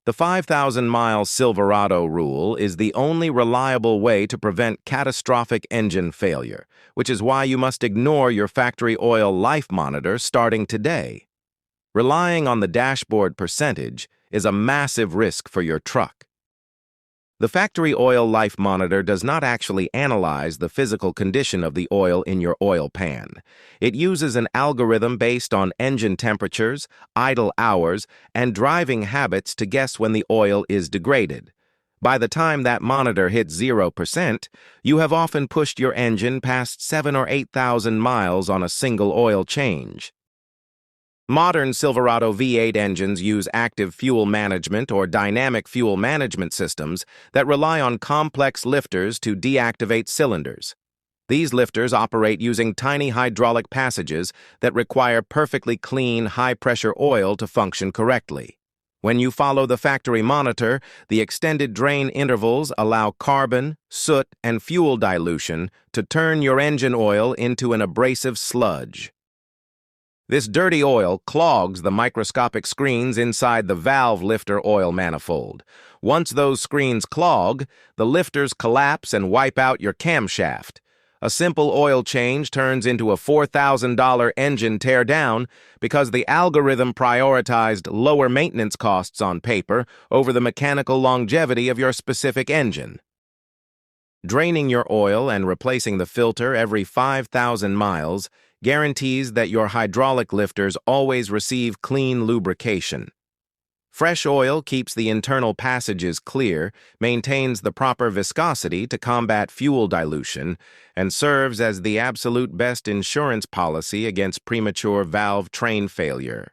The 5,000-mile Silverado rule is the only reliable way to prevent catastrophic engine failure, which is why you must ignore your factory oil life monitor starting today. Relying on the dashboard percentage is a massive risk for your truck. The factory oil life monitor does not actually analyze the physical condition of the oil in your oil pan. It uses an algorithm based on engine temperatures, idle hours, and driving habits to guess when the oil is degraded. By the time that monitor hits 0%, you have often pushed your engine past 7,000 or 8,000 miles on a single oil change. Modern Silverado V8 engines use active fuel management or dynamic fuel management systems that rely on complex lifters to deactivate cylinders. These lifters operate using tiny hydraulic passages that require perfectly clean, high-pressure oil to function correctly. When you follow the factory monitor, the extended drain intervals allow carbon, soot, and fuel dilution to turn your engine oil into an abrasive sludge. This dirty oil clogs the microscopic screens inside the valve lifter oil manifold. Once those screens clog, the lifters collapse and wipe out your camshaft. A simple oil change turns into a $4,000 engine teardown because the algorithm prioritized lower maintenance costs on paper over the mechanical longevity of your specific engine. Draining your oil and replacing the filter every 5,000 miles guarantees that your hydraulic lifters always receive clean lubrication. Fresh oil keeps the internal passages clear, maintains the proper viscosity to combat fuel dilution, and serves as the absolute best insurance policy against premature valve train failure.